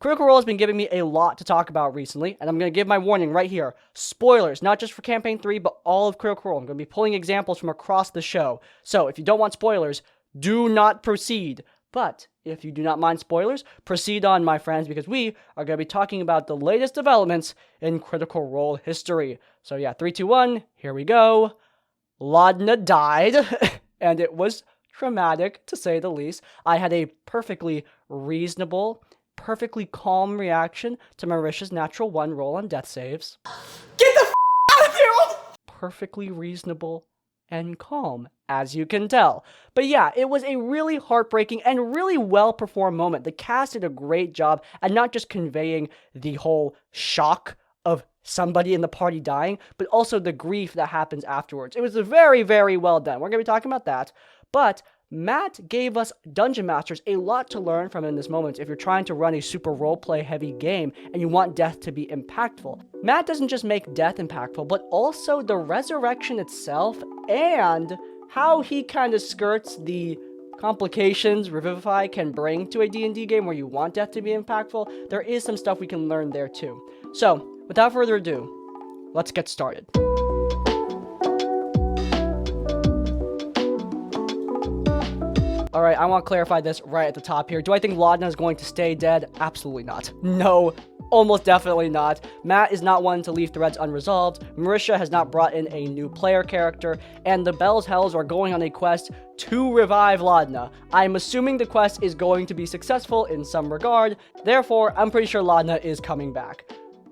Critical Role has been giving me a lot to talk about recently, and I'm going to give my warning right here. Spoilers, not just for Campaign 3, but all of Critical Role. I'm going to be pulling examples from across the show. So, if you don't want spoilers, do not proceed. But, if you do not mind spoilers, proceed on, my friends, because we are going to be talking about the latest developments in Critical Role history. So yeah, 3, 2, 1, here we go. Laudna died, and it was traumatic, to say the least. I had a perfectly reasonable, perfectly calm reaction to Marisha's natural 1 roll on death saves. Get the out of here! Perfectly reasonable and calm, as you can tell. But yeah, it was a really heartbreaking and really well-performed moment. The cast did a great job at not just conveying the whole shock of somebody in the party dying, but also the grief that happens afterwards. It was very, very well done. We're going to be talking about that. But Matt gave us Dungeon Masters a lot to learn from in this moment if you're trying to run a super roleplay heavy game and you want death to be impactful. Matt doesn't just make death impactful, but also the resurrection itself and how he kind of skirts the complications Revivify can bring to a D&D game where you want death to be impactful. There is some stuff we can learn there too. So, without further ado, let's get started. Alright, I want to clarify this right at the top here. Do I think Laudna is going to stay dead? Absolutely not. No, almost definitely not. Matt is not one to leave threads unresolved. Marisha has not brought in a new player character, and the Bells Hells are going on a quest to revive Laudna. I'm assuming the quest is going to be successful in some regard, therefore, I'm pretty sure Laudna is coming back.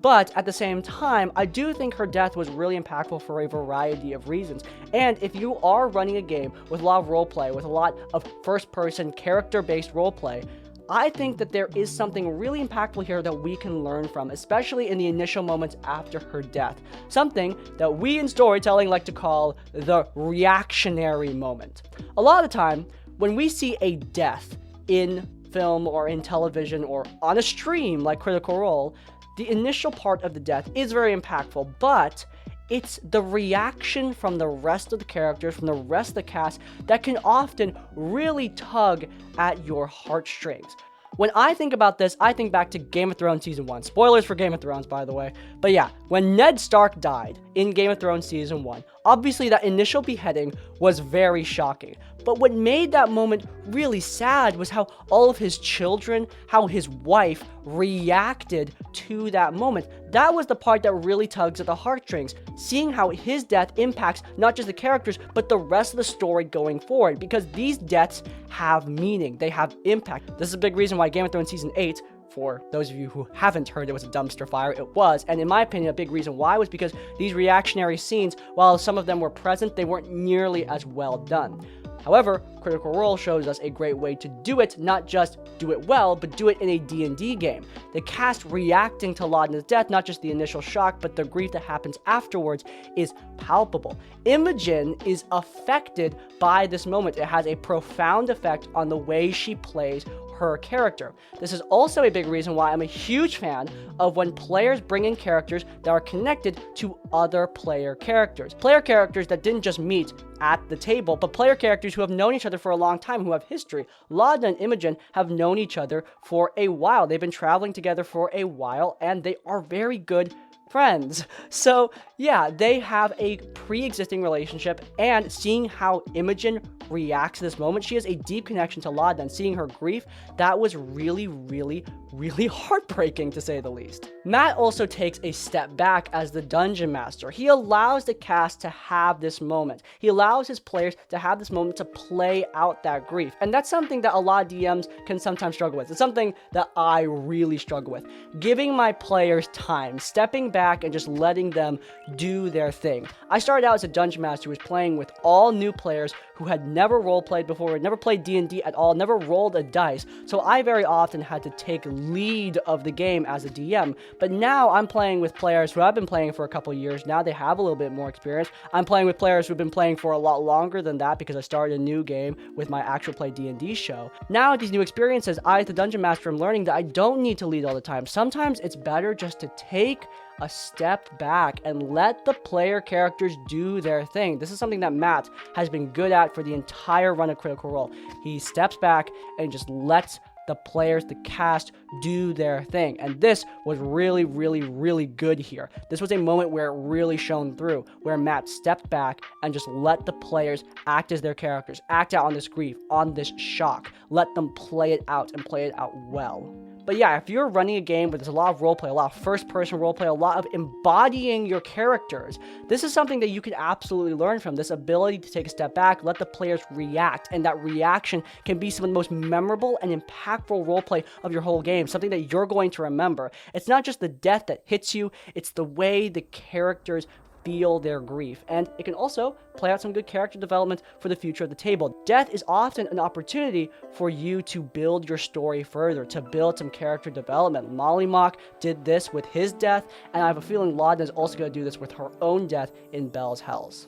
But at the same time, I do think her death was really impactful for a variety of reasons. And if you are running a game with a lot of roleplay, with a lot of first-person, character-based roleplay, I think that there is something really impactful here that we can learn from, especially in the initial moments after her death. Something that we in storytelling like to call the reactionary moment. A lot of the time, when we see a death in film or in television or on a stream like Critical Role, the initial part of the death is very impactful, but it's the reaction from the rest of the characters, from the rest of the cast, that can often really tug at your heartstrings. When I think about this, I think back to Game of Thrones Season 1. Spoilers for Game of Thrones, by the way. But yeah, when Ned Stark died in Game of Thrones Season 1, obviously that initial beheading was very shocking. But what made that moment really sad was how all of his children, how his wife reacted to that moment. That was the part that really tugs at the heartstrings, seeing how his death impacts not just the characters, but the rest of the story going forward, because these deaths have meaning, they have impact. This is a big reason why Game of Thrones Season 8, for those of you who haven't heard, it was a dumpster fire. It was, and in my opinion, a big reason why was because these reactionary scenes, while some of them were present, they weren't nearly as well done. However, Critical Role shows us a great way to do it, not just do it well, but do it in a D&D game. The cast reacting to Laudna's death, not just the initial shock, but the grief that happens afterwards, is palpable. Imogen is affected by this moment. It has a profound effect on the way she plays her character. This is also a big reason why I'm a huge fan of when players bring in characters that are connected to other player characters. Player characters that didn't just meet at the table, but player characters who have known each other for a long time, who have history. Laudna and Imogen have known each other for a while. They've been traveling together for a while, and they are very good friends. So yeah, they have a pre-existing relationship, and seeing how Imogen reacts to this moment, she has a deep connection to Laudna, and seeing her grief, that was really, really, really heartbreaking, to say the least. Matt also takes a step back as the Dungeon Master. He allows the cast to have this moment. He allows his players to have this moment to play out that grief. And that's something that a lot of DMs can sometimes struggle with. It's something that I really struggle with. Giving my players time, stepping back and just letting them do their thing. I started out as a Dungeon Master who was playing with all new players who had never roleplayed before, had never played D&D at all, never rolled a dice, so I very often had to take lead of the game as a DM. But now I'm playing with players who have been playing for a couple years now. They have a little bit more experience. I'm playing with players who've been playing for a lot longer than that because I started a new game with my actual play D&D show. Now with these new experiences, I as the Dungeon Master am learning that I don't need to lead all the time. Sometimes it's better just to take a step back and let the player characters do their thing. This is something that Matt has been good at for the entire run of Critical Role. He steps back and just lets the players, the cast, do their thing. And this was really, really, really good here. This was a moment where it really shone through, where Matt stepped back and just let the players act as their characters, act out on this grief, on this shock, let them play it out and play it out well. But yeah, if you're running a game where there's a lot of roleplay, a lot of first-person roleplay, a lot of embodying your characters, this is something that you can absolutely learn from, this ability to take a step back, let the players react, and that reaction can be some of the most memorable and impactful roleplay of your whole game, something that you're going to remember. It's not just the death that hits you, it's the way the characters feel their grief, and it can also play out some good character development for the future of the table. Death is often an opportunity for you to build your story further, to build some character development. Mollymock did this with his death, and I have a feeling Laudna is also going to do this with her own death in Bell's Hells.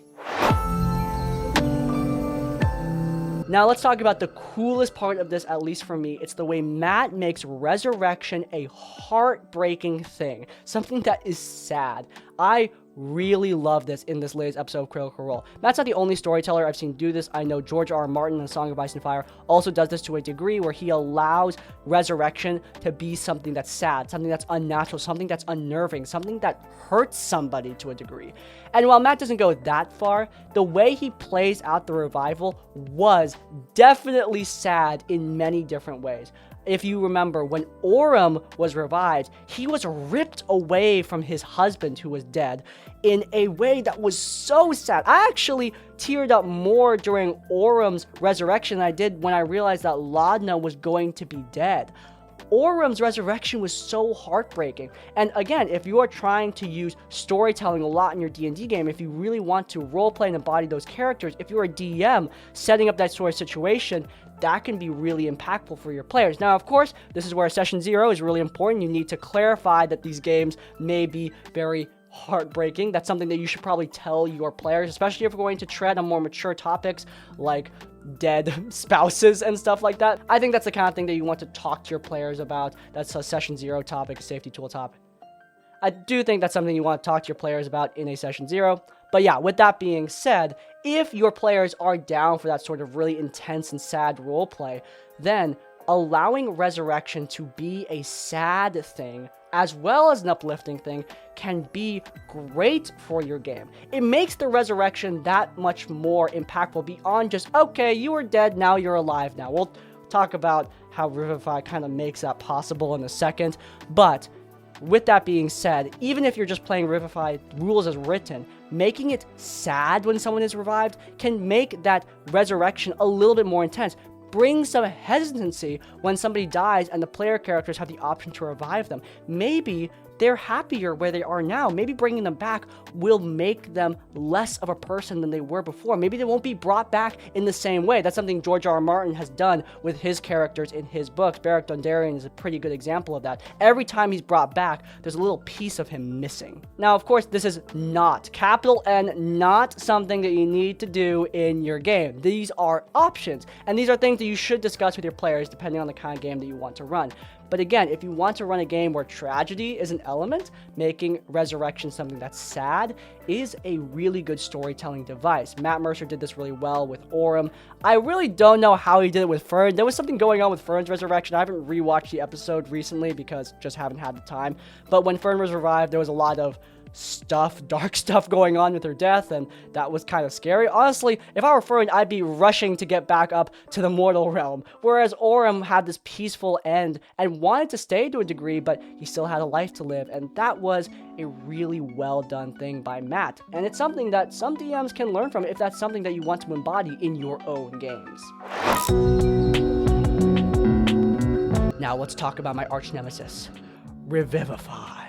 Now let's talk about the coolest part of this, at least for me. It's the way Matt makes resurrection a heartbreaking thing, something that is sad. I really love this in this latest episode of Critical Role. Matt's not the only storyteller I've seen do this. I know George R. R. Martin in Song of Ice and Fire also does this to a degree, where he allows resurrection to be something that's sad, something that's unnatural, something that's unnerving, something that hurts somebody to a degree. And while Matt doesn't go that far, the way he plays out the revival was definitely sad in many different ways. If you remember, when Orym was revived, he was ripped away from his husband who was dead in a way that was so sad. I actually teared up more during Orym's resurrection than I did when I realized that Laudna was going to be dead. Orym's resurrection was so heartbreaking. And again, if you are trying to use storytelling a lot in your D&D game, if you really want to roleplay and embody those characters, if you're a DM setting up that sort of situation, that can be really impactful for your players. Now, of course, this is where Session 0 is really important. You need to clarify that these games may be very heartbreaking. That's something that you should probably tell your players, especially if we're going to tread on more mature topics like dead spouses and stuff like that. I think that's the kind of thing that you want to talk to your players about. That's a Session 0 topic, a safety tool topic. I do think that's something you want to talk to your players about in a Session 0. But yeah, with that being said, if your players are down for that sort of really intense and sad roleplay, then allowing resurrection to be a sad thing as well as an uplifting thing can be great for your game. It makes the resurrection that much more impactful beyond just, okay, you were dead, now you're alive now. We'll talk about how Revivify kind of makes that possible in a second, but with that being said, even if you're just playing Revivify rules as written, making it sad when someone is revived can make that resurrection a little bit more intense. Bring some hesitancy when somebody dies and the player characters have the option to revive them. Maybe they're happier where they are now. Maybe bringing them back will make them less of a person than they were before. Maybe they won't be brought back in the same way. That's something George R. R. Martin has done with his characters in his books. Beric Dondarrion is a pretty good example of that. Every time he's brought back, there's a little piece of him missing. Now, of course, this is not, capital N, not something that you need to do in your game. These are options, and these are things that you should discuss with your players depending on the kind of game that you want to run. But again, if you want to run a game where tragedy is an element, making resurrection something that's sad is a really good storytelling device. Matt Mercer did this really well with Orym. I really don't know how he did it with Fern. There was something going on with Fern's resurrection. I haven't rewatched the episode recently because just haven't had the time. But when Fern was revived, there was a lot of dark stuff going on with her death, and that was kind of scary. Honestly, if I were Fern, I'd be rushing to get back up to the mortal realm, whereas Orym had this peaceful end and wanted to stay to a degree, but he still had a life to live, and that was a really well done thing by Matt, and it's something that some DMs can learn from if that's something that you want to embody in your own games. Now let's talk about my arch nemesis, Revivify.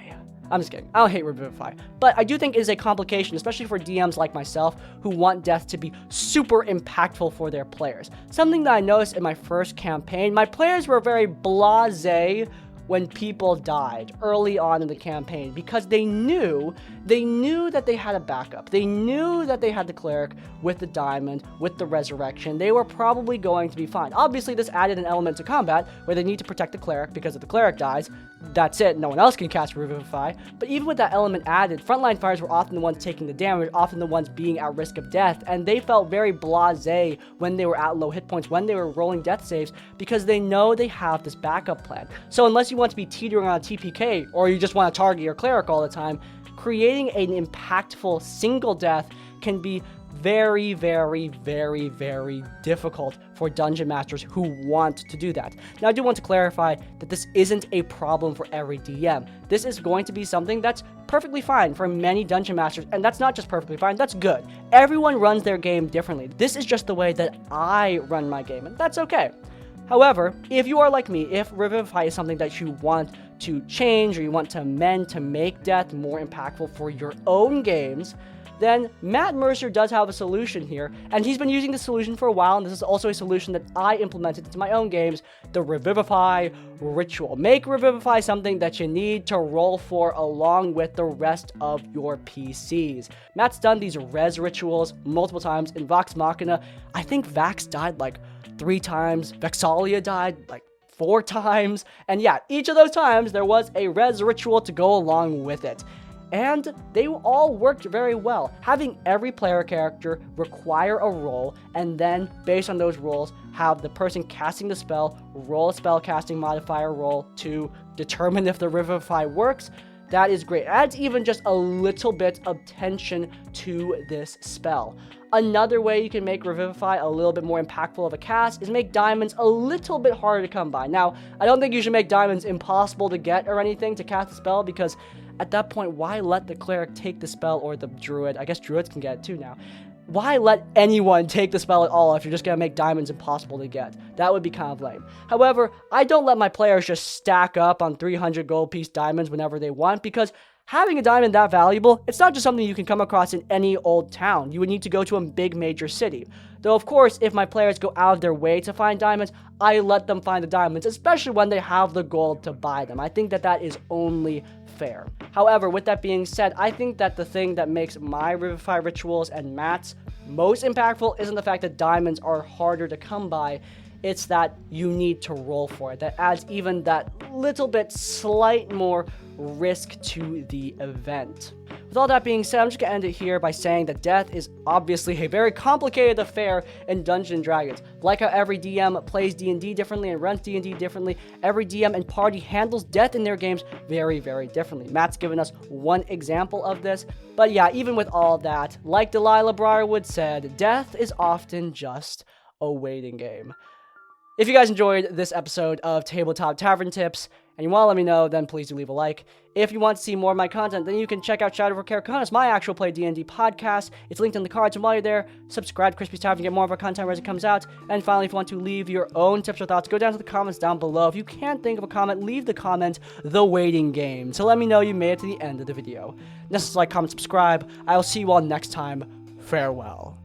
I'm just kidding. I don't hate Revivify. But I do think it is a complication, especially for DMs like myself who want death to be super impactful for their players. Something that I noticed in my first campaign, my players were very blasé when people died early on in the campaign because they knew that they had a backup. They knew that they had the cleric with the diamond, with the resurrection. They were probably going to be fine. Obviously, this added an element to combat where they need to protect the cleric because if the cleric dies, that's it, no one else can cast Revivify. But even with that element added, frontline fighters were often the ones taking the damage, often the ones being at risk of death, and they felt very blasé when they were at low hit points, when they were rolling death saves, because they know they have this backup plan. So unless you want to be teetering on a TPK, or you just want to target your cleric all the time, creating an impactful single death can be very, very, very, very difficult for dungeon masters who want to do that. Now, I do want to clarify that this isn't a problem for every DM. This is going to be something that's perfectly fine for many dungeon masters, and that's not just perfectly fine, that's good. Everyone runs their game differently. This is just the way that I run my game, and that's okay. However, if you are like me, if Revivify is something that you want to change or you want to amend to make death more impactful for your own games, then Matt Mercer does have a solution here, and he's been using this solution for a while, and this is also a solution that I implemented into my own games, the Revivify ritual. Make Revivify something that you need to roll for along with the rest of your PCs. Matt's done these res rituals multiple times in Vox Machina. I think Vax died like 3 times, Vexalia died like 4 times, and yeah, each of those times there was a res ritual to go along with it. And they all worked very well. Having every player character require a roll, and then, based on those rolls, have the person casting the spell roll a spell casting modifier roll to determine if the Revivify works. That is great. It adds even just a little bit of tension to this spell. Another way you can make Revivify a little bit more impactful of a cast is make diamonds a little bit harder to come by. Now, I don't think you should make diamonds impossible to get or anything to cast a spell, because at that point, why let the cleric take the spell, or the druid? I guess druids can get it too now. Why let anyone take the spell at all if you're just going to make diamonds impossible to get? That would be kind of lame. However, I don't let my players just stack up on 300 gold piece diamonds whenever they want, because having a diamond that valuable, it's not just something you can come across in any old town. You would need to go to a big major city. Though, of course, if my players go out of their way to find diamonds, I let them find the diamonds, especially when they have the gold to buy them. I think that that is only fair. However, with that being said, I think that the thing that makes my Revivify rituals and Matt's most impactful isn't the fact that diamonds are harder to come by. It's that you need to roll for it. That adds even that little bit slight more risk to the event. With all that being said, I'm just going to end it here by saying that death is obviously a very complicated affair in Dungeons & Dragons. Like how every DM plays D&D differently and runs D&D differently, every DM and party handles death in their games very, very differently. Matt's given us one example of this, but yeah, even with all that, like Delilah Briarwood said, death is often just a waiting game. If you guys enjoyed this episode of Tabletop Tavern Tips, and you want to let me know, then please do leave a like. If you want to see more of my content, then you can check out Shadow of Carcanas, my actual play D&D podcast. It's linked in the cards, and while you're there, subscribe to Crispy's Tavern to get more of our content as it comes out. And finally, if you want to leave your own tips or thoughts, go down to the comments down below. If you can't think of a comment, leave the comment, The Waiting Game, to let me know you made it to the end of the video. This is like, comment, subscribe. I will see you all next time. Farewell.